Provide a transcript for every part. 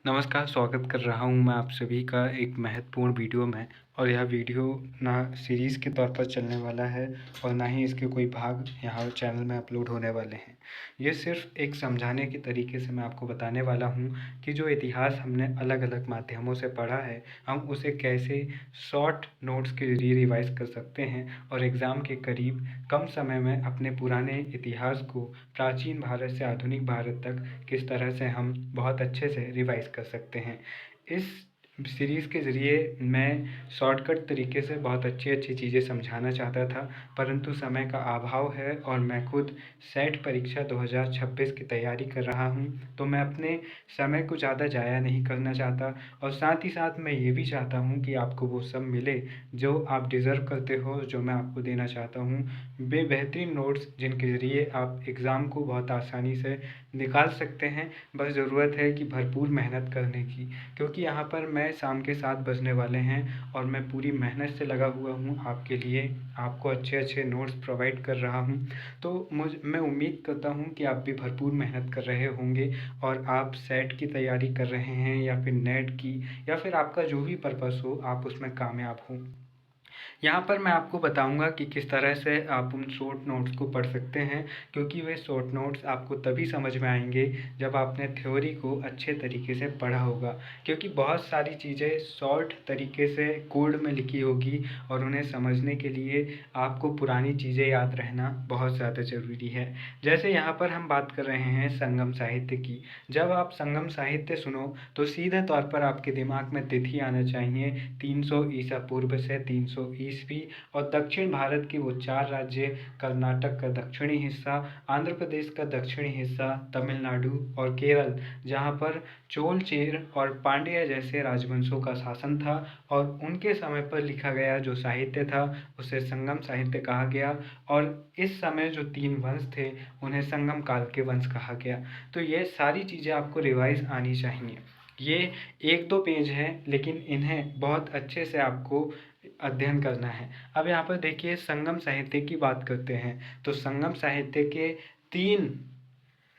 नमस्कार, स्वागत कर रहा हूँ मैं आप सभी का एक महत्वपूर्ण वीडियो में। और यह वीडियो ना सीरीज़ के तौर पर चलने वाला है और ना ही इसके कोई भाग यहाँ चैनल में अपलोड होने वाले हैं। ये सिर्फ़ एक समझाने के तरीके से मैं आपको बताने वाला हूँ कि जो इतिहास हमने अलग-अलग माध्यमों से पढ़ा है, हम उसे कैसे शॉर्ट नोट्स के ज़रिए रिवाइज़ कर सकते हैं और एग्ज़ाम के करीब कम समय में अपने पुराने इतिहास को प्राचीन भारत से आधुनिक भारत तक किस तरह से हम बहुत अच्छे से रिवाइज़ कर सकते हैं। इस सीरीज़ के ज़रिए मैं शॉर्टकट तरीके से बहुत अच्छी-अच्छी चीज़ें समझाना चाहता था, परंतु समय का अभाव है और मैं खुद सेट परीक्षा 2026 की तैयारी कर रहा हूँ, तो मैं अपने समय को ज़्यादा ज़ाया नहीं करना चाहता और साथ ही साथ मैं ये भी चाहता हूँ कि आपको वो सब मिले जो आप डिज़र्व करते हो, जो मैं आपको देना चाहता हूँ। बेहतरीन नोट्स जिनके ज़रिए आप एग्ज़ाम को बहुत आसानी से निकाल सकते हैं। बस ज़रूरत है कि भरपूर मेहनत करने की, क्योंकि यहाँ पर मैं शाम के 7 बजने वाले हैं और मैं पूरी मेहनत से लगा हुआ हूँ आपके लिए, आपको अच्छे-अच्छे नोट्स प्रोवाइड कर रहा हूँ। तो मैं उम्मीद करता हूँ कि आप भी भरपूर मेहनत कर रहे होंगे और आप सेट की तैयारी कर रहे हैं या फिर नेट की या फिर आपका जो भी पर्पस हो, आप उसमें कामयाब हों। यहाँ पर मैं आपको बताऊँगा कि किस तरह से आप उन शॉर्ट नोट्स को पढ़ सकते हैं, क्योंकि वे शॉर्ट नोट्स आपको तभी समझ में आएंगे जब आपने थ्योरी को अच्छे तरीके से पढ़ा होगा, क्योंकि बहुत सारी चीज़ें शॉर्ट तरीके से कोड में लिखी होगी और उन्हें समझने के लिए आपको पुरानी चीज़ें याद रहना बहुत ज़्यादा ज़रूरी है। जैसे यहाँ पर हम बात कर रहे हैं संगम साहित्य की। जब आप संगम साहित्य सुनो तो सीधे तौर पर आपके दिमाग में तिथि आना चाहिए 300 ईसा पूर्व से 300 ईस्वी और दक्षिण भारत के वो 4 राज्य, कर्नाटक का दक्षिणी हिस्सा, आंध्र प्रदेश का दक्षिणी हिस्सा, तमिलनाडु और केरल, जहाँ पर चोल, चेर और पांड्य जैसे राजवंशों का शासन था और उनके समय पर लिखा गया जो साहित्य था उसे संगम साहित्य कहा गया। और इस समय जो 3 वंश थे उन्हें संगम काल के वंश कहा गया। तो ये सारी चीज़ें आपको रिवाइज़ आनी चाहिए। ये 1-2 पेज हैं, लेकिन इन्हें बहुत अच्छे से आपको अध्ययन करना है। अब यहाँ पर देखिए संगम साहित्य की बात करते हैं, तो संगम साहित्य के 3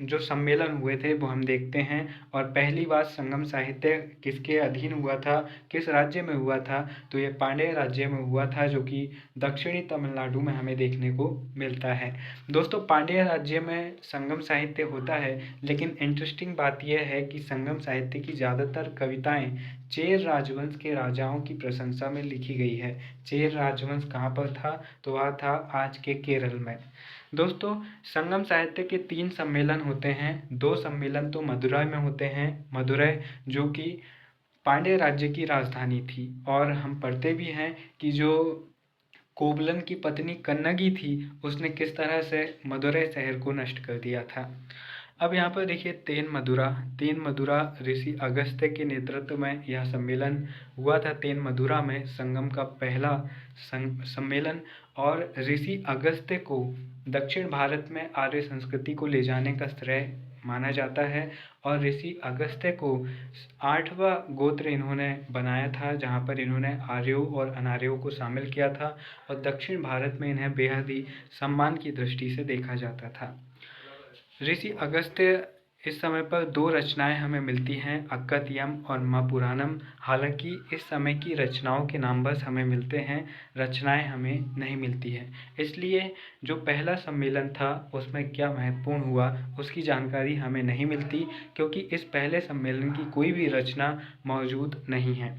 जो सम्मेलन हुए थे वो हम देखते हैं। और पहली बात संगम साहित्य किसके अधीन हुआ था, किस राज्य में हुआ था, तो ये पांड्य राज्य में हुआ था, जो कि दक्षिणी तमिलनाडु में हमें देखने को मिलता है। दोस्तों, पांड्य राज्य में संगम साहित्य होता है, लेकिन इंटरेस्टिंग बात यह है कि संगम साहित्य की ज़्यादातर कविताएं चेर राजवंश के राजाओं की प्रशंसा में लिखी गई है। चेर राजवंश कहाँ पर था, तो वह था आज के केरल में। दोस्तों, संगम साहित्य के 3 सम्मेलन होते हैं। 2 सम्मेलन तो मदुरै में होते हैं। मदुरै जो कि पांड्य राज्य की राजधानी थी, और हम पढ़ते भी हैं कि जो कोवलन की पत्नी कन्नगी थी उसने किस तरह से मदुरै शहर को नष्ट कर दिया था। अब यहाँ पर देखिए तेन मदुरा ऋषि अगस्त्य के नेतृत्व में यह सम्मेलन हुआ था। तेन मदुरा में संगम का पहला सम्मेलन, और ऋषि अगस्त्य को दक्षिण भारत में आर्य संस्कृति को ले जाने का श्रेय माना जाता है। और ऋषि अगस्त्य को 8वां गोत्र इन्होंने बनाया था, जहाँ पर इन्होंने आर्यों और अनार्यों को शामिल किया था और दक्षिण भारत में इन्हें बेहद ही सम्मान की दृष्टि से देखा जाता था। ऋषि अगस्त्य इस समय पर 2 रचनाएं हमें मिलती हैं, अक्कतियम और महापुराणम। हालांकि इस समय की रचनाओं के नाम बस हमें मिलते हैं, रचनाएं हमें नहीं मिलती हैं। इसलिए जो पहला सम्मेलन था उसमें क्या महत्वपूर्ण हुआ उसकी जानकारी हमें नहीं मिलती, क्योंकि इस पहले सम्मेलन की कोई भी रचना मौजूद नहीं है।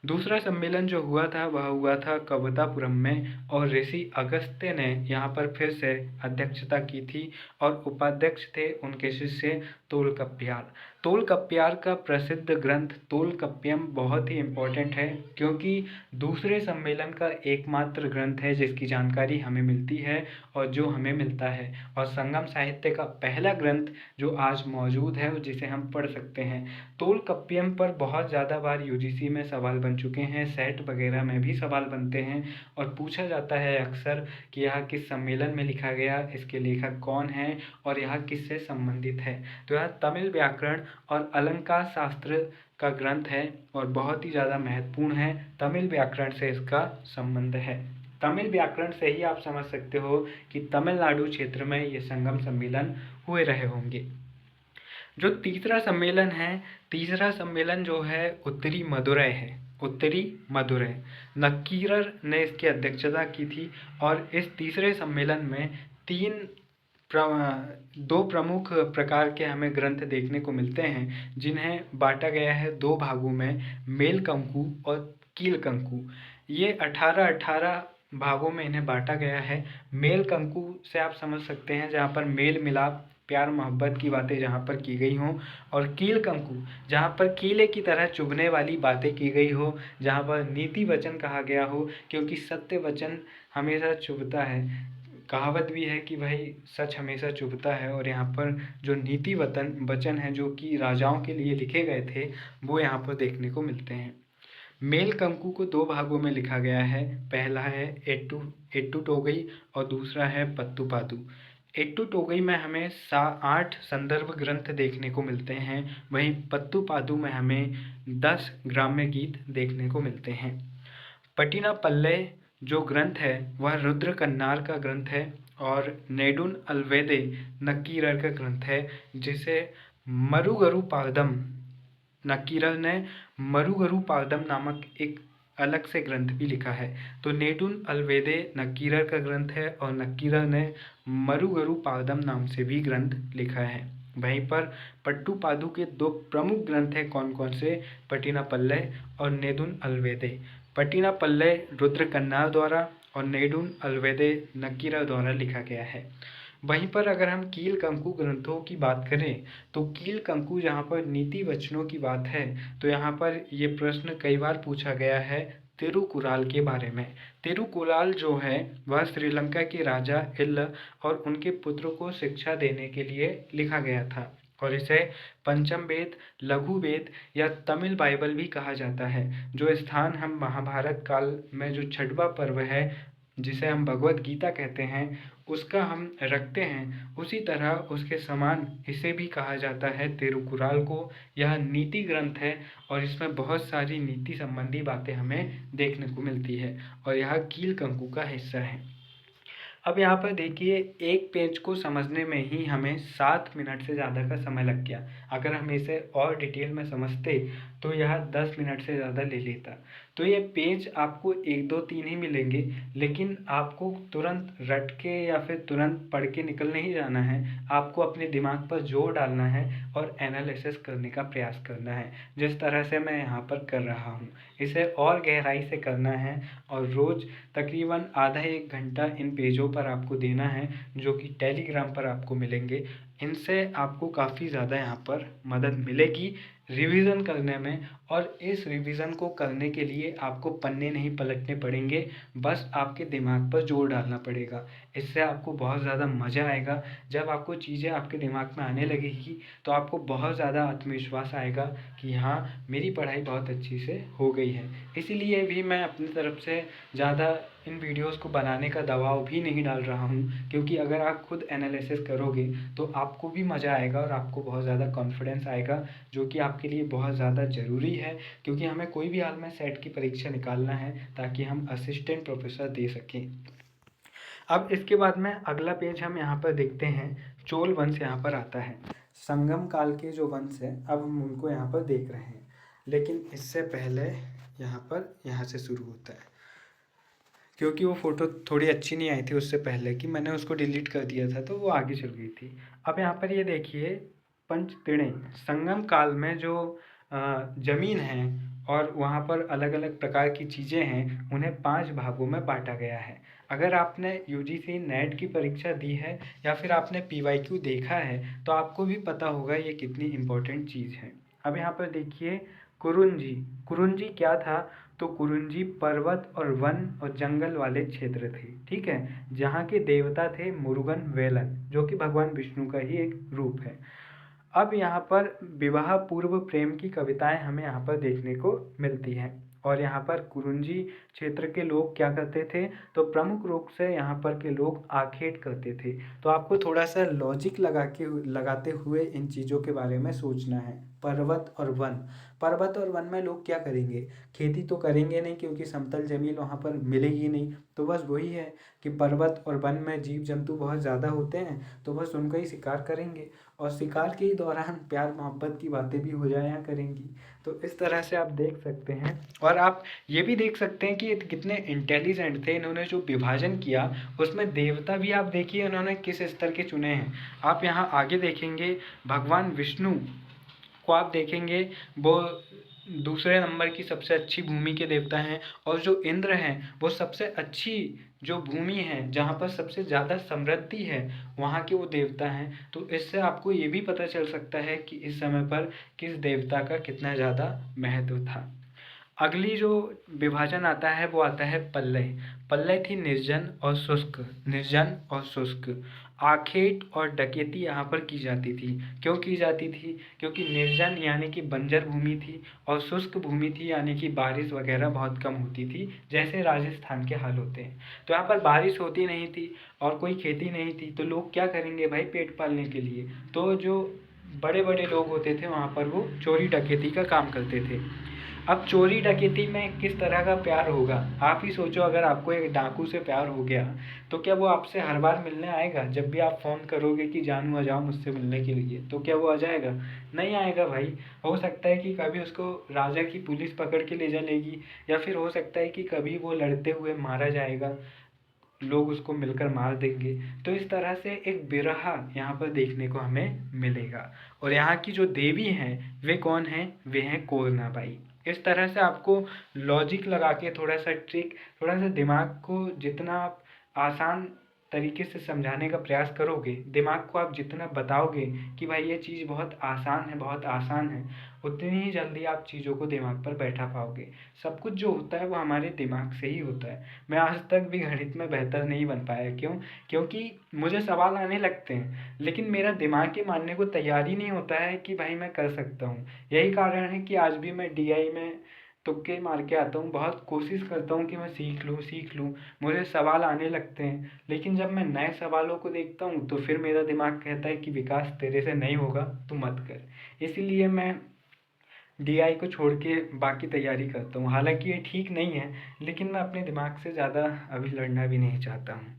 दूसरा सम्मेलन जो हुआ था वह हुआ था कवतापुरम में, और ऋषि अगस्त्य ने यहाँ पर फिर से अध्यक्षता की थी और उपाध्यक्ष थे उनके शिष्य तोलकप्पियार। तोलकप्पियार का प्रसिद्ध ग्रंथ तोलकप्पियम बहुत ही इम्पोर्टेंट है, क्योंकि दूसरे सम्मेलन का एकमात्र ग्रंथ है जिसकी जानकारी हमें मिलती है और जो हमें मिलता है, और संगम साहित्य का पहला ग्रंथ जो आज मौजूद है जिसे हम पढ़ सकते हैं। तोलकप्पियम पर बहुत ज़्यादा बार यूजीसी में सवाल बन चुके हैं, सेट वगैरह में भी सवाल बनते हैं और पूछा जाता है अक्सर कि यह किस सम्मेलन में लिखा गया, इसके लेखक कौन हैं और यह किससे संबंधित है। तो यह तमिल व्याकरण और अलंकार शास्त्र का ग्रंथ है और बहुत ही ज़्यादा महत्वपूर्ण है। तमिल व्याकरण से इसका संबंध है। तमिल व्याकरण से ही आप समझ सकते हो कि तमिलनाडु क्षेत्र में ये संगम सम्मेलन हुए रहे होंगे। जो तीसरा सम्मेलन है, तीसरा सम्मेलन जो है उत्तरी मदुरै है, उत्तरी मदुरै। नक्कीरर ने इसकी अध्यक्षता की थी और इस तीसरे सम्मेलन में दो प्रमुख प्रकार के हमें ग्रंथ देखने को मिलते हैं, जिन्हें बांटा गया है दो भागों में, मेलकंकु और कीलकंकु। ये 18-18 भागों में इन्हें बांटा गया है। मेलकंकु से आप समझ सकते हैं जहाँ पर मेल मिलाप, प्यार मोहब्बत की बातें जहाँ पर की गई हों, और कीलकंकु जहाँ पर कीले की तरह चुभने वाली बातें की गई हो, जहाँ पर नीति वचन कहा गया हो, क्योंकि सत्य वचन हमेशा चुभता है। कहावत भी है कि भाई सच हमेशा चुभता है, और यहाँ पर जो नीति वचन है जो कि राजाओं के लिए लिखे गए थे, वो यहाँ पर देखने को मिलते हैं। मेलकंकु को दो भागों में लिखा गया है। पहला है एट्टू टोगई और दूसरा है पत्तुपादु। एट्टू टोगई में हमें 8 संदर्भ ग्रंथ देखने को मिलते हैं, वहीं पत्तुपादु में हमें 10 ग्राम्य गीत देखने को मिलते हैं। पट्टिना पल्ले जो ग्रंथ है वह रुद्र कन्नार का ग्रंथ है, और नेडुन अल्वेदे नक्कीरर का ग्रंथ है, जिसे मरुगरु पागदम, नक्कीरर ने मरुगरु पागदम नामक एक अलग से ग्रंथ भी लिखा है। तो नेडुन अल्वेदे नक्कीरर का ग्रंथ है और नक्कीरर ने मरुगरु पागदम नाम से भी ग्रंथ लिखा है। वहीं पर पट्टुपादु के दो प्रमुख ग्रंथ हैं, कौन कौन से? पट्टिना पल्ले और नेदुन अल्वेदे। पट्टिना पल्ले रुद्र कन्नार द्वारा और नेडुन अल्वेदे नक्कीरर द्वारा लिखा गया है। वहीं पर अगर हम कीलकंकु ग्रंथों की बात करें, तो कीलकंकु जहाँ पर नीति वचनों की बात है, तो यहाँ पर ये प्रश्न कई बार पूछा गया है तिरुकुराल के बारे में। तिरुकुराल जो है वह श्रीलंका के राजा इल्ल और उनके पुत्र को शिक्षा देने के लिए लिखा गया था, और इसे पंचम वेद, लघु वेद या तमिल बाइबल भी कहा जाता है। जो स्थान हम महाभारत काल में जो छठवां पर्व है, जिसे हम भगवत गीता कहते हैं, उसका हम रखते हैं, उसी तरह उसके समान इसे भी कहा जाता है तिरुकुराल को। यह नीति ग्रंथ है और इसमें बहुत सारी नीति संबंधी बातें हमें देखने को मिलती है, और यह कीलकंकु का हिस्सा है। अब यहाँ पर देखिए, एक पेज को समझने में ही हमें 7 मिनट से ज़्यादा का समय लग गया। अगर हम इसे और डिटेल में समझते तो यह 10 मिनट से ज़्यादा ले लेता। तो ये पेज आपको 1, 2, 3 ही मिलेंगे, लेकिन आपको तुरंत रट के या फिर तुरंत पढ़ के निकल नहीं जाना है। आपको अपने दिमाग पर जोर डालना है और एनालिसिस करने का प्रयास करना है, जिस तरह से मैं यहाँ पर कर रहा हूँ। इसे और गहराई से करना है, और रोज़ तकरीबन आधा 1 घंटा इन पेजों पर आपको देना है, जो कि टेलीग्राम पर आपको मिलेंगे। इनसे आपको काफ़ी ज़्यादा यहाँ पर मदद मिलेगी रिवीजन करने में, और इस रिवीजन को करने के लिए आपको पन्ने नहीं पलटने पड़ेंगे, बस आपके दिमाग पर जोर डालना पड़ेगा। इससे आपको बहुत ज़्यादा मज़ा आएगा। जब आपको चीज़ें आपके दिमाग में आने लगेगी तो आपको बहुत ज़्यादा आत्मविश्वास आएगा कि हाँ, मेरी पढ़ाई बहुत अच्छी से हो गई है। इसीलिए भी मैं अपनी तरफ से ज़्यादा इन वीडियोस को बनाने का दबाव भी नहीं डाल रहा हूँ, क्योंकि अगर आप खुद एनालिसिस करोगे तो आपको भी मज़ा आएगा और आपको बहुत ज़्यादा कॉन्फिडेंस आएगा, जो कि आपके लिए बहुत ज़्यादा ज़रूरी है, क्योंकि हमें कोई भी हाल में सेट की परीक्षा निकालना है ताकि हम असिस्टेंट प्रोफेसर दे सकें। अब इसके बाद में अगला पेज हम यहाँ पर देखते हैं, चोल वंश यहाँ पर आता है। संगम काल के जो वंश है, अब हम उनको यहाँ पर देख रहे हैं, लेकिन इससे पहले यहाँ से शुरू होता है, क्योंकि वो फ़ोटो थोड़ी अच्छी नहीं आई थी उससे पहले कि मैंने उसको डिलीट कर दिया था, तो वो आगे चल गई थी। अब यहाँ पर ये देखिए, पंचतिणे संगम काल में जो ज़मीन है और वहाँ पर अलग अलग प्रकार की चीज़ें हैं, उन्हें 5 भागों में बांटा गया है। अगर आपने यूजीसी नेट की परीक्षा दी है या फिर आपने पीवाईक्यू देखा है, तो आपको भी पता होगा ये कितनी इम्पोर्टेंट चीज़ है। अब यहाँ पर देखिए, कुरुंजी। कुरुंजी क्या था? तो कुरुंजी पर्वत और वन और जंगल वाले क्षेत्र थे, ठीक है, जहाँ के देवता थे मुरुगन वेलन, जो कि भगवान विष्णु का ही एक रूप है। अब यहाँ पर विवाह पूर्व प्रेम की कविताएं हमें यहाँ पर देखने को मिलती हैं, और यहाँ पर कुरुंजी क्षेत्र के लोग क्या करते थे? तो प्रमुख रूप से यहाँ पर के लोग आखेट करते थे। तो आपको थोड़ा सा लॉजिक लगाते हुए इन चीज़ों के बारे में सोचना है। पर्वत और वन। पर्वत और वन में लोग क्या करेंगे? खेती तो करेंगे नहीं, क्योंकि समतल जमीन वहाँ पर मिलेगी नहीं। तो बस वही है कि पर्वत और वन में जीव जंतु बहुत ज़्यादा होते हैं, तो बस उनका ही शिकार करेंगे, और शिकार के ही दौरान प्यार मोहब्बत की बातें भी हो जाया करेंगी। तो इस तरह से आप देख सकते हैं, और आप ये भी देख सकते हैं कि ये कितने इंटेलिजेंट थे। इन्होंने जो विभाजन किया उसमें देवता भी आप देखिए इन्होंने किस स्तर के चुने हैं। आप यहाँ आगे देखेंगे भगवान विष्णु को आप देखेंगे, वो दूसरे नंबर की सबसे अच्छी भूमि के देवता हैं, और जो इंद्र हैं वो सबसे अच्छी जो भूमि है जहाँ पर सबसे ज़्यादा समृद्धि है वहाँ के वो देवता हैं। तो इससे आपको ये भी पता चल सकता है कि इस समय पर किस देवता का कितना ज़्यादा महत्व था। अगली जो विभाजन आता है वो आता है पल्लय। पल्लय थी निर्जन और शुष्क, निर्जन और शुष्क। आखेट और डकैती यहाँ पर की जाती थी। क्यों की जाती थी? क्योंकि निर्जन यानी कि बंजर भूमि थी, और शुष्क भूमि थी यानी कि बारिश वगैरह बहुत कम होती थी, जैसे राजस्थान के हाल होते हैं। तो यहाँ पर बारिश होती नहीं थी और कोई खेती नहीं थी, तो लोग क्या करेंगे भाई पेट पालने के लिए? तो जो बड़े बड़े लोग होते थे वहाँ पर वो चोरी डकैती का काम करते थे। अब चोरी डकैती में किस तरह का प्यार होगा? आप ही सोचो, अगर आपको एक डाकू से प्यार हो गया तो क्या वो आपसे हर बार मिलने आएगा? जब भी आप फ़ोन करोगे कि जानू आ जाओ मुझसे मिलने के लिए, तो क्या वो आ जाएगा? नहीं आएगा भाई। हो सकता है कि कभी उसको राजा की पुलिस पकड़ के ले चलेगी, या फिर हो सकता है कि कभी वो लड़ते हुए मारा जाएगा, लोग उसको मिलकर मार देंगे। तो इस तरह से एक बिरहा यहाँ पर देखने को हमें मिलेगा। और यहाँ की जो देवी हैं वे कौन हैं? वे हैं कोरनाबाई। इस तरह से आपको लॉजिक लगा के थोड़ा सा ट्रिक, थोड़ा सा दिमाग को जितना आप आसान तरीके से समझाने का प्रयास करोगे, दिमाग को आप जितना बताओगे कि भाई ये चीज़ बहुत आसान है, बहुत आसान है, उतनी ही जल्दी आप चीज़ों को दिमाग पर बैठा पाओगे। सब कुछ जो होता है वो हमारे दिमाग से ही होता है। मैं आज तक भी गणित में बेहतर नहीं बन पाया। क्यों? क्योंकि मुझे सवाल आने लगते हैं, लेकिन मेरा दिमाग ये मानने को तैयार ही नहीं होता है कि भाई मैं कर सकता हूँ। यही कारण है कि आज भी मैं डीआई में तुक्के मार के आता हूँ, बहुत कोशिश करता हूँ कि मैं सीख लूँ सीख लूँ। मुझे सवाल आने लगते हैं, लेकिन जब मैं नए सवालों को देखता हूँ तो फिर मेरा दिमाग कहता है कि विकास तेरे से नहीं होगा, तू मत कर। इसीलिए मैं डीआई को छोड़ के बाकी तैयारी करता हूँ। हालांकि ये ठीक नहीं है, लेकिन मैं अपने दिमाग से ज़्यादा अभी लड़ना भी नहीं चाहता हूँ।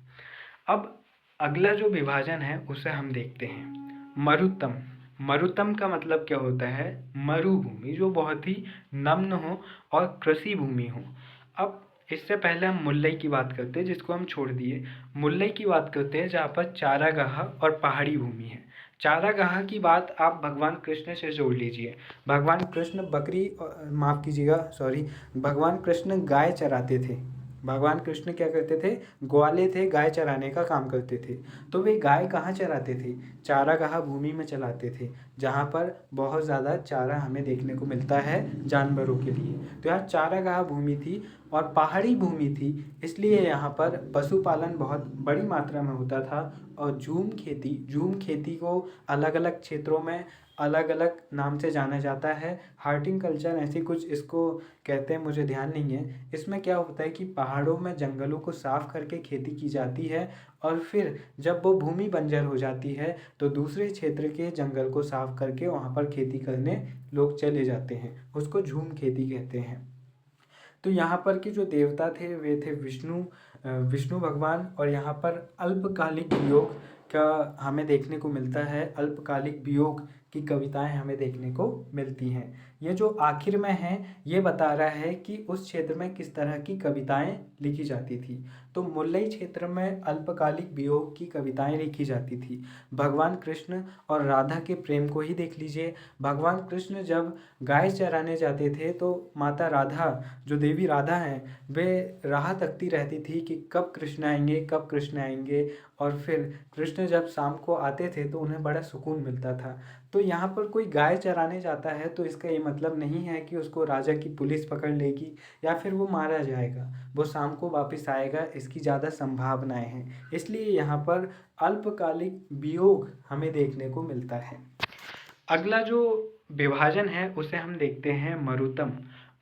अब अगला जो विभाजन है उसे हम देखते हैं, मरुतम। मरुतम का मतलब क्या होता है? मरुभूमि, जो बहुत ही नम्न हो और कृषि भूमि हो। अब इससे पहले हम मुल्लई की बात करते हैं, जिसको हम छोड़ दिए। मुल्लई की बात करते हैं जहाँ पर चारागाह और पहाड़ी भूमि है। चारागाह की बात आप भगवान कृष्ण से जोड़ लीजिए। भगवान कृष्ण बकरी, माफ़ कीजिएगा, सॉरी, भगवान कृष्ण गाय चराते थे। भगवान कृष्ण क्या करते थे? ग्वाले थे, गाय चराने का काम करते थे। तो वे गाय कहाँ चराते थे? चारागाह भूमि में चलाते थे, जहाँ पर बहुत ज़्यादा चारा हमें देखने को मिलता है जानवरों के लिए। तो यहाँ चारागाह भूमि थी और पहाड़ी भूमि थी, इसलिए यहाँ पर पशुपालन बहुत बड़ी मात्रा में होता था। और झूम खेती को अलग अलग क्षेत्रों में अलग अलग नाम से जाना जाता है। हार्टिकल्चर ऐसी कुछ इसको कहते हैं, मुझे ध्यान नहीं है। इसमें क्या होता है कि पहाड़ों में जंगलों को साफ करके खेती की जाती है, और फिर जब वो भूमि बंजर हो जाती है तो दूसरे क्षेत्र के जंगल को साफ करके वहाँ पर खेती करने लोग चले जाते हैं। उसको झूम खेती कहते हैं। तो यहाँ पर के जो देवता थे वे थे विष्णु भगवान। और यहाँ पर अल्पकालिक वियोग का हमें देखने को मिलता है, अल्पकालिक वियोग की कविताएं हमें देखने को मिलती हैं। ये जो आखिर में है ये बता रहा है कि उस क्षेत्र में किस तरह की कविताएं लिखी जाती थी। तो मुल्लई क्षेत्र में अल्पकालिक वियोग की कविताएं लिखी जाती थी। भगवान कृष्ण और राधा के प्रेम को ही देख लीजिए। भगवान कृष्ण जब गाय चराने जाते थे तो माता राधा, जो देवी राधा हैं, वे राह तकती रहती थी कि कब कृष्ण आएंगे, कब कृष्ण आएंगे। और फिर कृष्ण जब शाम को आते थे तो उन्हें बड़ा सुकून मिलता था। तो यहाँ पर कोई गाय चराने जाता है तो इसका ये मतलब नहीं है कि उसको राजा की पुलिस पकड़ लेगी या फिर वो मारा जाएगा। वो शाम को वापस आएगा, इसकी ज़्यादा संभावनाएं हैं। इसलिए यहाँ पर अल्पकालिक वियोग हमें देखने को मिलता है। अगला जो विभाजन है उसे हम देखते हैं मरुतम।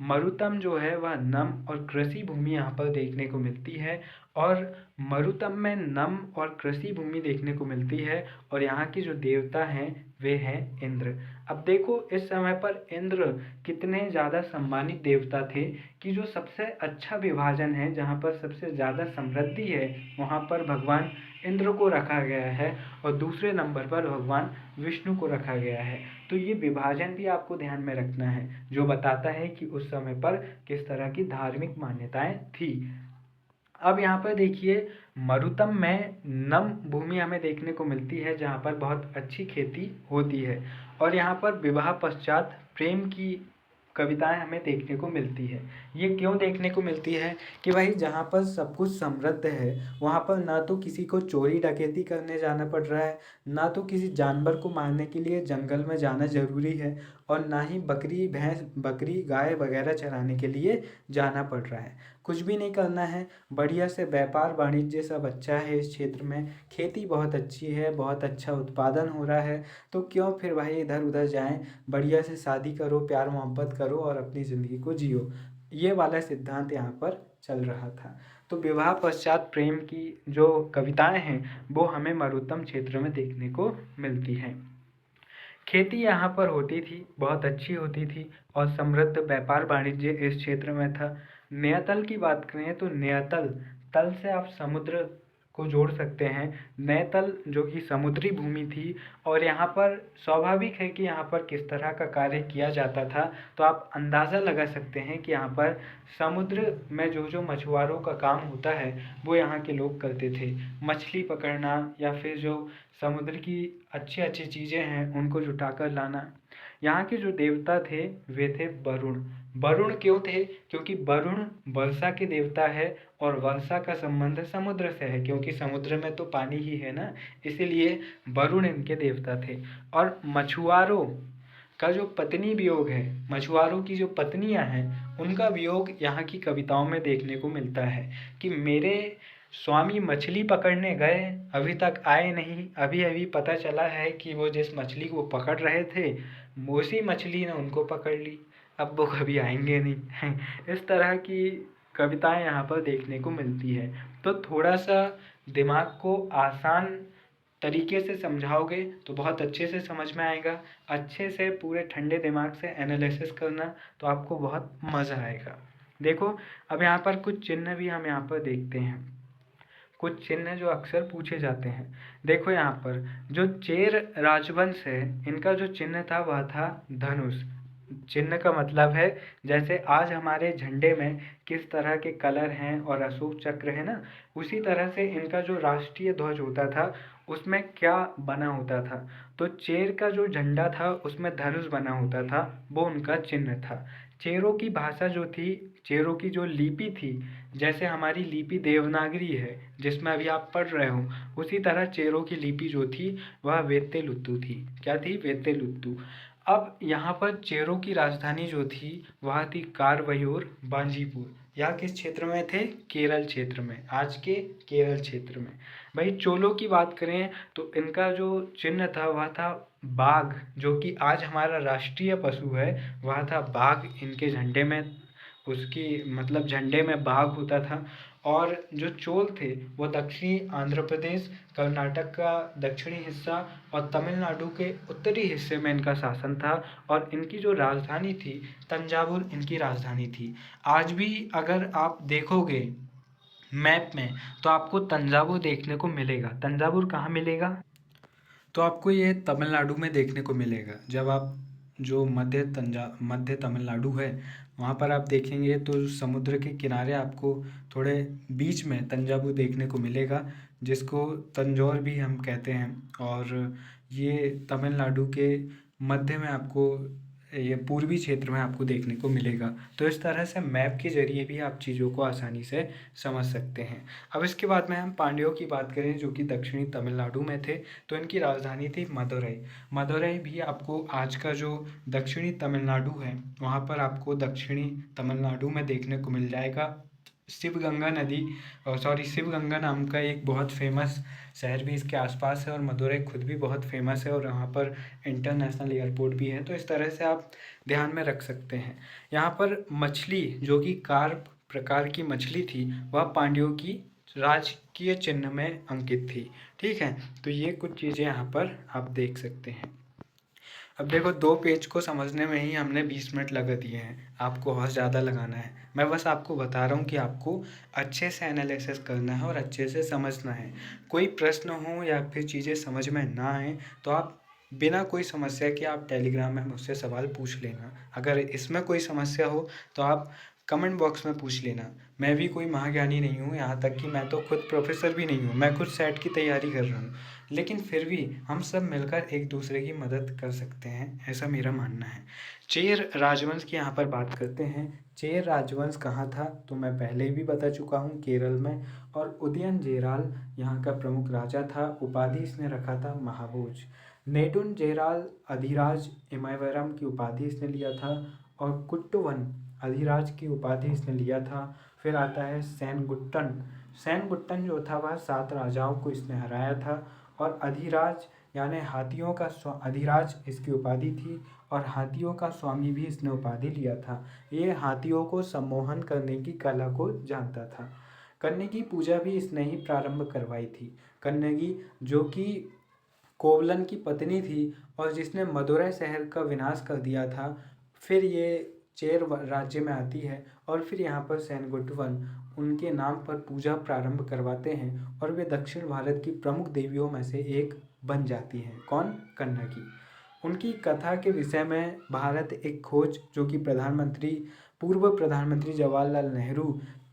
मरुतम जो है वह नम और कृषि भूमि यहाँ पर देखने को मिलती है, और मरुतम में नम और कृषि भूमि देखने को मिलती है और यहाँ की जो देवता हैं वे हैं इंद्र। अब देखो इस समय पर इंद्र कितने ज़्यादा सम्मानित देवता थे कि जो सबसे अच्छा विभाजन है, जहाँ पर सबसे ज़्यादा समृद्धि है, वहाँ पर भगवान इंद्र को रखा गया है और दूसरे नंबर पर भगवान विष्णु को रखा गया है। तो ये विभाजन भी आपको ध्यान में रखना है, जो बताता है कि उस समय पर किस तरह की धार्मिक मान्यताएं थी। अब यहाँ पर देखिए मरुतम में नम भूमि हमें देखने को मिलती है, जहाँ पर बहुत अच्छी खेती होती है और यहाँ पर विवाह पश्चात प्रेम की कविताएं हमें देखने को मिलती है। ये क्यों देखने को मिलती है कि भाई जहाँ पर सब कुछ समृद्ध है, वहाँ पर ना तो किसी को चोरी डकैती करने जाना पड़ रहा है, ना तो किसी जानवर को मारने के लिए जंगल में जाना ज़रूरी है, और ना ही बकरी भैंस बकरी गाय वगैरह चराने के लिए जाना पड़ रहा है। कुछ भी नहीं करना है, बढ़िया से व्यापार वाणिज्य सब अच्छा है इस क्षेत्र में, खेती बहुत अच्छी है, बहुत अच्छा उत्पादन हो रहा है, तो क्यों फिर भाई इधर उधर जाएं, बढ़िया से शादी करो, प्यार मोहब्बत करो और अपनी ज़िंदगी को जियो। ये वाला सिद्धांत यहाँ पर चल रहा था। तो विवाह पश्चात प्रेम की जो कविताएं हैं वो हमें मरुतम क्षेत्र में देखने को मिलती हैं। खेती यहाँ पर होती थी, बहुत अच्छी होती थी और समृद्ध व्यापार वाणिज्य इस क्षेत्र में था। न्यतल की बात करें तो न्यतल, तल से आप समुद्र को जोड़ सकते हैं। न्यतल जो कि समुद्री भूमि थी और यहाँ पर स्वाभाविक है कि यहाँ पर किस तरह का कार्य किया जाता था, तो आप अंदाज़ा लगा सकते हैं कि यहाँ पर समुद्र में जो जो मछुआरों का काम होता है वो यहाँ के लोग करते थे। मछली पकड़ना या फिर जो समुद्र की अच्छी अच्छी चीज़ें हैं उनको जुटा कर लाना। यहाँ के जो देवता थे वे थे वरुण। वरुण क्यों थे? क्योंकि वरुण वर्षा के देवता है और वर्षा का संबंध समुद्र से है, क्योंकि समुद्र में तो पानी ही है ना, इसीलिए वरुण इनके देवता थे। और मछुआरों का जो पत्नी वियोग है, मछुआरों की जो पत्नियां हैं उनका वियोग यहाँ की कविताओं में देखने को मिलता है कि मेरे स्वामी मछली पकड़ने गए, अभी तक आए नहीं, अभी अभी पता चला है कि वो जिस मछली को पकड़ रहे थे उसी मछली ने उनको पकड़ ली, अब वो कभी आएंगे नहीं। इस तरह की कविताएं यहाँ पर देखने को मिलती है। तो थोड़ा सा दिमाग को आसान तरीके से समझाओगे तो बहुत अच्छे से समझ में आएगा। अच्छे से पूरे ठंडे दिमाग से एनालिसिस करना तो आपको बहुत मज़ा आएगा। देखो अब यहाँ पर कुछ चिन्ह भी हम यहाँ पर देखते हैं, कुछ चिन्ह जो अक्सर पूछे जाते हैं। देखो यहाँ पर जो चेर राजवंश है इनका जो चिन्ह था वह था धनुष। चिन्ह का मतलब है जैसे आज हमारे झंडे में किस तरह के कलर हैं और अशोक चक्र है ना, उसी तरह से इनका जो राष्ट्रीय ध्वज होता था उसमें क्या बना होता था, तो चेर का जो झंडा था उसमें धनुष बना होता था, वो उनका चिन्ह था। चेरों की भाषा जो थी, चेरों की जो लिपि थी, जैसे हमारी लिपि देवनागरी है जिसमें अभी आप पढ़ रहे हो, उसी तरह चेरों की लिपि जो थी वह वेत्तेलुत्तु थी। क्या थी? वेत्तेलुत्तु। अब यहाँ पर चेरों की राजधानी जो थी वह थी कारवयूर बांजीपुर। यह किस क्षेत्र में थे? केरल क्षेत्र में, आज के केरल क्षेत्र में। भाई चोलों की बात करें तो इनका जो चिन्ह था वह था बाघ, जो कि आज हमारा राष्ट्रीय पशु है, वह था बाघ इनके झंडे में, उसकी मतलब झंडे में बाघ होता था। और जो चोल थे वो दक्षिणी आंध्र प्रदेश, कर्नाटक का दक्षिणी हिस्सा और तमिलनाडु के उत्तरी हिस्से में इनका शासन था और इनकी जो राजधानी थी तंजावुर इनकी राजधानी थी। आज भी अगर आप देखोगे मैप में तो आपको तंजावुर देखने को मिलेगा। तंजावुर कहाँ मिलेगा? तो आपको ये तमिलनाडु में देखने को मिलेगा। जब आप जो मध्य तमिलनाडु है वहाँ पर आप देखेंगे तो समुद्र के किनारे आपको थोड़े बीच में तंजावुर देखने को मिलेगा, जिसको तंजौर भी हम कहते हैं। और ये तमिलनाडु के मध्य में आपको, ये पूर्वी क्षेत्र में आपको देखने को मिलेगा। तो इस तरह से मैप के जरिए भी आप चीज़ों को आसानी से समझ सकते हैं। अब इसके बाद में हम पांड्यों की बात करें जो कि दक्षिणी तमिलनाडु में थे, तो इनकी राजधानी थी मदुरई। मदुरई भी आपको आज का जो दक्षिणी तमिलनाडु है वहाँ पर आपको दक्षिणी तमिलनाडु में देखने को मिल जाएगा। शिवगंगा नदी, शिवगंगा नाम का एक बहुत फेमस शहर भी इसके आसपास है और मदुरई खुद भी बहुत फेमस है और यहाँ पर इंटरनेशनल एयरपोर्ट भी है। तो इस तरह से आप ध्यान में रख सकते हैं। यहाँ पर मछली जो कि कार्प प्रकार की मछली थी वह पांड्यों की राजकीय चिन्ह में अंकित थी। ठीक है, तो ये कुछ चीज़ें यहाँ पर आप देख सकते हैं। अब देखो 2 पेज को समझने में ही हमने 20 मिनट लगा दिए हैं, आपको और ज़्यादा लगाना है। मैं बस आपको बता रहा हूँ कि आपको अच्छे से एनालिसिस करना है और अच्छे से समझना है। कोई प्रश्न हो या फिर चीज़ें समझ में ना आए तो आप बिना कोई समस्या के आप टेलीग्राम में मुझसे सवाल पूछ लेना। अगर इसमें कोई समस्या हो तो आप कमेंट बॉक्स में पूछ लेना। मैं भी कोई महाज्ञानी नहीं हूँ, यहाँ तक कि मैं तो खुद प्रोफेसर भी नहीं हूँ, मैं खुद सेट की तैयारी कर रहा हूँ, लेकिन फिर भी हम सब मिलकर एक दूसरे की मदद कर सकते हैं, ऐसा मेरा मानना है। चेर राजवंश की यहाँ पर बात करते हैं। चेर राजवंश कहाँ था तो मैं पहले भी बता चुका हूँ, केरल में। और उदयनचेराल यहाँ का प्रमुख राजा था, उपाधि इसने रखा था महाभोज। नेदुनचेराल अधिराज इमायवरम की उपाधि इसने लिया था, और कुट्टुवन अधिराज की उपाधि इसने लिया था। फिर आता है सेनगुट्टन। सेनगुट्टन जो था वह 7 राजाओं को इसने हराया था। और अधिराज यानी हाथियों का अधिराज इसकी उपाधि थी, और हाथियों का स्वामी भी इसने उपाधि लिया था। ये हाथियों को सम्मोहन करने की कला को जानता था। कन्नगी पूजा भी इसने ही प्रारंभ करवाई थी। कन्नगी जो कि कोवलन की पत्नी थी और जिसने मदुरै शहर का विनाश कर दिया था, फिर ये चेर राज्य में आती है और फिर यहाँ पर सेनगुट्टवन उनके नाम पर पूजा प्रारंभ करवाते हैं और वे दक्षिण भारत की प्रमुख देवियों में से एक बन जाती हैं। कौन? कन्नगी। उनकी कथा के विषय में भारत एक खोज, जो कि पूर्व प्रधानमंत्री जवाहरलाल नेहरू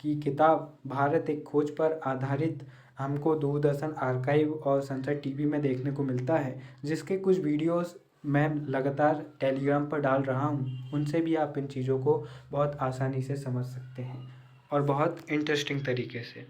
की किताब भारत एक खोज पर आधारित हमको दूरदर्शन आर्काइव और सनसद टीवी में देखने को मिलता है, जिसके कुछ वीडियोस मैं लगातार टेलीग्राम पर डाल रहा हूँ। उनसे भी आप इन चीज़ों को बहुत आसानी से समझ सकते हैं और बहुत इंटरेस्टिंग तरीके से।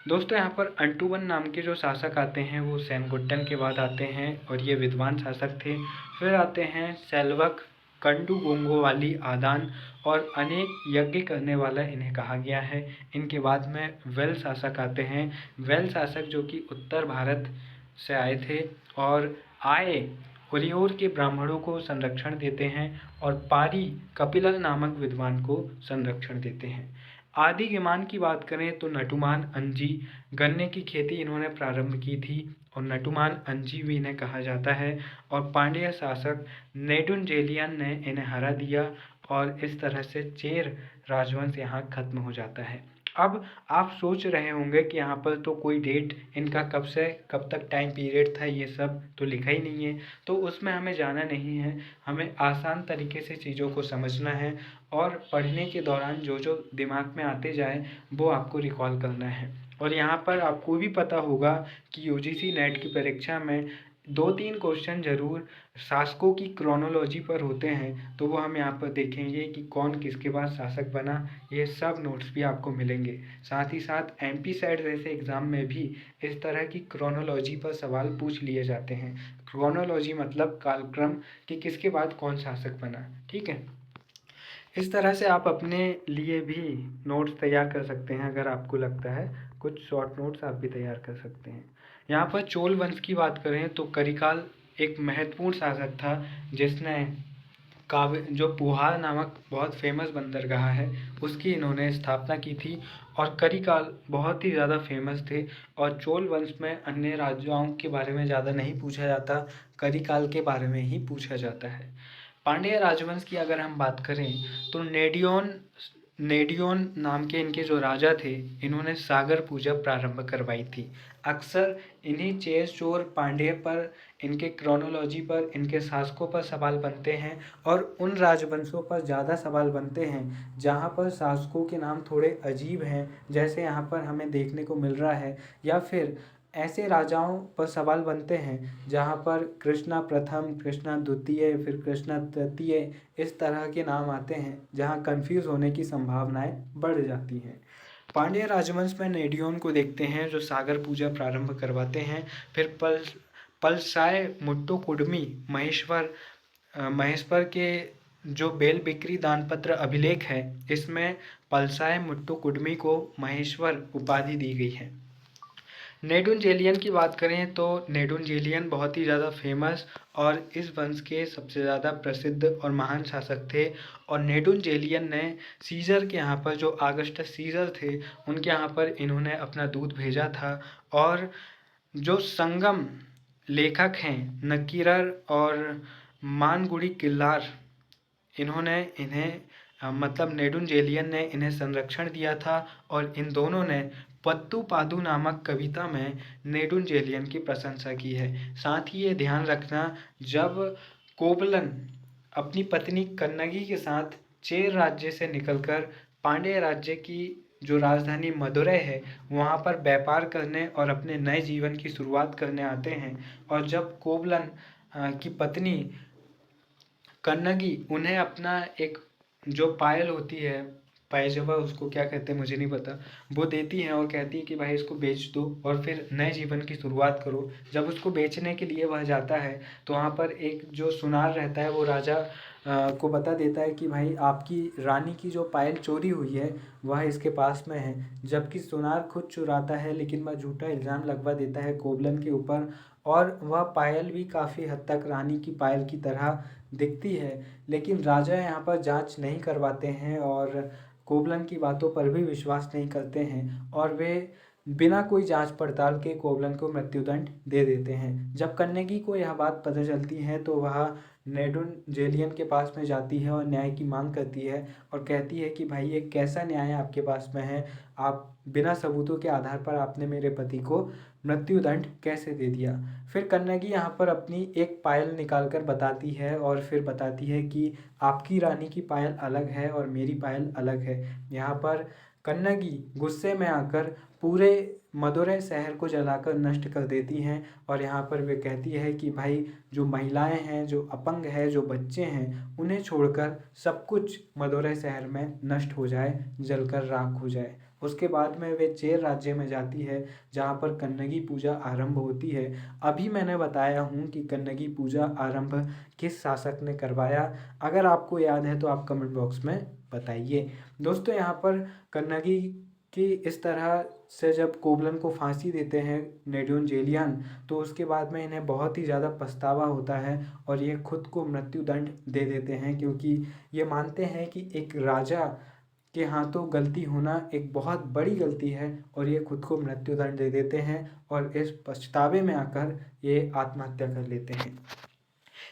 दोस्तों यहाँ पर अंटूवन नाम के जो शासक आते हैं वो सेनगुट्टन के बाद आते हैं और ये विद्वान शासक थे। फिर आते हैं सेल्वक, कंडुगोंगोवाली, आदान और अनेक यज्ञ करने वाला इन्हें कहा गया है। इनके बाद में वेल शासक आते हैं। वेल शासक जो कि उत्तर भारत से आए थे और उरियोर के ब्राह्मणों को संरक्षण देते हैं और पारी कपिलल नामक विद्वान को संरक्षण देते हैं। आदिगिमान की बात करें तो नटुमान अंजी, गन्ने की खेती इन्होंने प्रारंभ की थी और नटुमान अंजी भी इन्हें कहा जाता है। और पांड्य शासक नेदुनचेलियन ने इन्हें हरा दिया और इस तरह से चेर राजवंश यहाँ खत्म हो जाता है। अब आप सोच रहे होंगे कि यहाँ पर तो कोई डेट इनका कब से कब तक टाइम पीरियड था, ये सब तो लिखा ही नहीं है, तो उसमें हमें जाना नहीं है। हमें आसान तरीके से चीज़ों को समझना है और पढ़ने के दौरान जो जो दिमाग में आते जाए वो आपको रिकॉल करना है। और यहाँ पर आपको भी पता होगा कि यूजीसी नेट की परीक्षा में 2-3 क्वेश्चन ज़रूर शासकों की क्रोनोलॉजी पर होते हैं, तो वो हम यहाँ पर देखेंगे कि कौन किसके बाद शासक बना। ये सब नोट्स भी आपको मिलेंगे। साथ ही साथ एमपी सेट जैसे एग्ज़ाम में भी इस तरह की क्रोनोलॉजी पर सवाल पूछ लिए जाते हैं। क्रोनोलॉजी मतलब कालक्रम कि किसके बाद कौन शासक बना। ठीक है, इस तरह से आप अपने लिए भी नोट्स तैयार कर सकते हैं। अगर आपको लगता है कुछ शॉर्ट नोट्स आप भी तैयार कर सकते हैं। यहाँ पर चोल वंश की बात करें तो करिकाल एक महत्वपूर्ण शासक था जिसने काव्य जो पुहार नामक बहुत फेमस बंदरगाह है उसकी इन्होंने स्थापना की थी। और करिकाल बहुत ही ज़्यादा फेमस थे और चोल वंश में अन्य राजाओं के बारे में ज़्यादा नहीं पूछा जाता, करिकाल के बारे में ही पूछा जाता है। पांड्य राजवंश की अगर हम बात करें तो नेडियोन नाम के इनके जो राजा थे इन्होंने सागर पूजा प्रारंभ करवाई थी। अक्सर इन्हीं चेर चोर पांड्य पर, इनके क्रोनोलॉजी पर, इनके शासकों पर सवाल बनते हैं और उन राजवंशों पर ज़्यादा सवाल बनते हैं जहाँ पर शासकों के नाम थोड़े अजीब हैं, जैसे यहाँ पर हमें देखने को मिल रहा है। या फिर ऐसे राजाओं पर सवाल बनते हैं जहाँ पर कृष्णा प्रथम, कृष्णा द्वितीय, फिर कृष्णा तृतीय, इस तरह के नाम आते हैं जहाँ कंफ्यूज होने की संभावनाएं बढ़ जाती हैं। पांड्य राजवंश में नेडियोन को देखते हैं जो सागर पूजा प्रारंभ करवाते हैं। फिर पलसाय मुट्टुकुडमी महेश्वर के जो बेल बिक्री दानपत्र अभिलेख है इसमें पलसाय मुट्टुकुडमी को महेश्वर उपाधि दी गई है। नेडुंजेलियन की बात करें तो नेडुंजेलियन बहुत ही ज़्यादा फेमस और इस वंश के सबसे ज़्यादा प्रसिद्ध और महान शासक थे। और नेडुंजेलियन ने सीज़र के यहाँ पर, जो ऑगस्टस सीज़र थे, उनके यहाँ पर इन्होंने अपना दूत भेजा था। और जो संगम लेखक हैं नकीरर और मानगुड़ी किल्लार, इन्होंने इन्हें मतलब नेडुंजेलियन ने इन्हें संरक्षण दिया था। और इन दोनों ने पत्तू पादू नामक कविता में नेडुंजेलियन की प्रशंसा की है। साथ ही ये ध्यान रखना, जब कोवलन अपनी पत्नी कन्नगी के साथ चेर राज्य से निकलकर पांड्य राज्य की जो राजधानी मदुरै है वहाँ पर व्यापार करने और अपने नए जीवन की शुरुआत करने आते हैं, और जब कोवलन की पत्नी कन्नगी उन्हें अपना एक जो पायल होती है, पायजमा उसको क्या कहते हैं मुझे नहीं पता, वो देती हैं और कहती है कि भाई इसको बेच दो और फिर नए जीवन की शुरुआत करो। जब उसको बेचने के लिए वह जाता है तो वहाँ पर एक जो सुनार रहता है वो राजा को बता देता है कि भाई आपकी रानी की जो पायल चोरी हुई है वह इसके पास में है। जबकि सुनार खुद चुराता है, लेकिन वह झूठा इल्ज़ाम लगवा देता है कोवलन के ऊपर, और वह पायल भी काफ़ी हद तक रानी की पायल की तरह दिखती है। लेकिन राजा यहाँ पर जांच नहीं करवाते हैं और कोवलन की बातों पर भी विश्वास नहीं करते हैं, और वे बिना कोई जांच पड़ताल के कोवलन को मृत्युदंड दे देते हैं। जब कन्नगी को यह बात पता चलती है तो वह नेडुंजेलियन के पास में जाती है और न्याय की मांग करती है और कहती है कि भाई ये कैसा न्याय आपके पास में है, आप बिना सबूतों के आधार पर आपने मेरे पति को मृत्युदंड कैसे दे दिया। फिर कन्नगी यहाँ पर अपनी एक पायल निकाल कर बताती है और फिर बताती है कि आपकी रानी की पायल अलग है और मेरी पायल अलग है। यहाँ पर कन्नगी गुस्से में आकर पूरे मदुरै शहर को जलाकर नष्ट कर देती हैं, और यहाँ पर वे कहती है कि भाई जो महिलाएं हैं, जो अपंग है, जो बच्चे हैं, उन्हें छोड़कर सब कुछ मदुरै शहर में नष्ट हो जाए, जलकर राख हो जाए। उसके बाद में वे चेर राज्य में जाती है जहाँ पर कन्नगी पूजा आरंभ होती है। अभी मैंने बताया हूँ कि कन्नगी पूजा आरंभ किस शासक ने करवाया। अगर आपको याद है तो आप कमेंट बॉक्स में बताइए। दोस्तों, यहाँ पर कन्नगी की इस तरह से जब कोवलन को फांसी देते हैं नेडुंजेलियन, तो उसके बाद में इन्हें बहुत ही ज़्यादा पछतावा होता है और ये खुद को मृत्युदंड दे देते हैं, क्योंकि ये मानते हैं कि एक राजा के हाथों गलती होना एक बहुत बड़ी गलती है, और ये खुद को मृत्युदंड दे देते हैं और इस पछतावे में आकर ये आत्महत्या कर लेते हैं।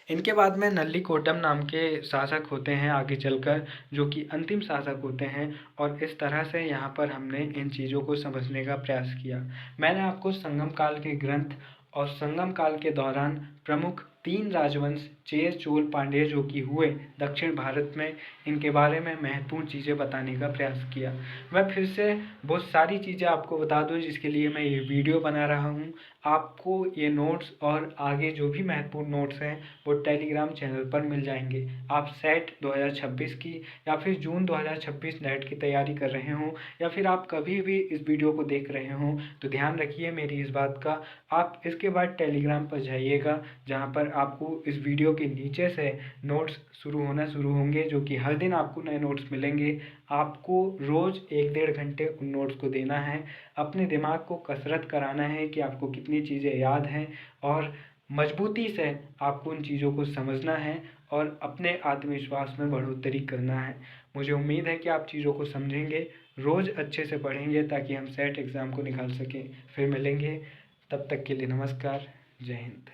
इनके बाद में नल्लीकोडम नाम के शासक होते हैं आगे चलकर, जो कि अंतिम शासक होते हैं, और इस तरह से यहाँ पर हमने इन चीज़ों को समझने का प्रयास किया। मैंने आपको संगम काल के ग्रंथ और संगम काल के दौरान प्रमुख 3 राजवंश चेर, चोल, पांड्य जो कि हुए दक्षिण भारत में, इनके बारे में महत्वपूर्ण चीज़ें बताने का प्रयास किया। मैं फिर से बहुत सारी चीज़ें आपको बता दूं जिसके लिए मैं ये वीडियो बना रहा हूँ। आपको ये नोट्स और आगे जो भी महत्वपूर्ण नोट्स हैं वो टेलीग्राम चैनल पर मिल जाएंगे। आप सेट 2026 की या फिर जून 2026 नेट की तैयारी कर रहे हों, या फिर आप कभी भी इस वीडियो को देख रहे हों, तो ध्यान रखिए मेरी इस बात का। आप इसके बाद टेलीग्राम पर जाइएगा जहाँ पर आपको इस वीडियो के नीचे से नोट्स शुरू होंगे, जो कि हर दिन आपको नए नोट्स मिलेंगे। आपको रोज़ 1-1.5 घंटे उन नोट्स को देना है, अपने दिमाग को कसरत कराना है कि आपको कितनी चीज़ें याद हैं, और मजबूती से आपको उन चीज़ों को समझना है और अपने आत्मविश्वास में बढ़ोतरी करना है। मुझे उम्मीद है कि आप चीज़ों को समझेंगे, रोज़ अच्छे से पढ़ेंगे ताकि हम सेट एग्ज़ाम को निकाल सकें। फिर मिलेंगे, तब तक के लिए नमस्कार, जय हिंद।